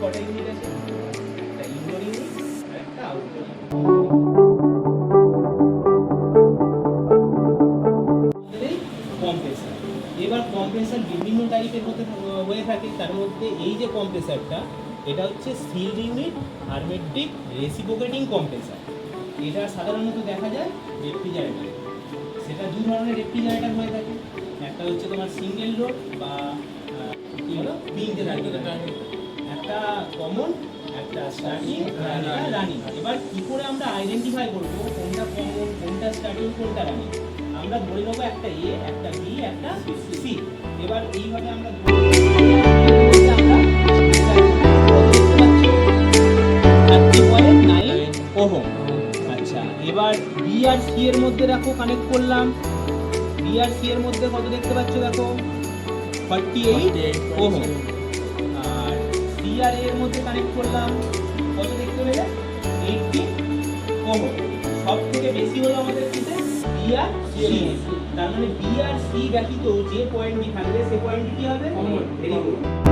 কটা ইউনিট আছে, একটা ইনডোর ইউনিট আর একটা আউটডোর ইউনিট। কম্প্রেসার, এবার কম্প্রেসার বিভিন্ন টাইপের হয়ে থাকে। তার মধ্যে এই যে কম্প্রেসারটা, এটা হচ্ছে sealed unit hermetic reciprocating compressor. এটা সাধারণত দেখা যায় রেফ্রিজারেটরে। সেটা দু ধরনের রেফ্রিজারেটর হয়ে থাকে, একটা হচ্ছে তোমার সিঙ্গেল ডোর বা কি হলো তিনটে রানিং, একটা কমন, একটা স্টার্টিং, রানিং। এবার কি করে আমরা আইডেন্টিফাই করবো কোনটা কমন, কোনটা স্টার্টিং, কোনটা রানিং? আমরা ধরে নেবো একটা এ, একটা বি, একটা সি। এবার এইভাবে আমরা ওহম। আচ্ছা, এবার বি আর সি এর মধ্যে দেখো কানেক্ট করলাম, বি আর সি এর মধ্যে কত দেখতে পাচ্ছ দেখো 48 ওহম। আর সি আর এর মধ্যে কানেক্ট করলাম, কত দেখতে পেলে 80 ওহম। সব থেকে বেশি হলো আমাদের কিসে, বি আর সি। তার মানে বি আর সি ব্যতীত যে পয়েন্টটি থাকবে সে পয়েন্টটি কি হবে, ভেরি গুড।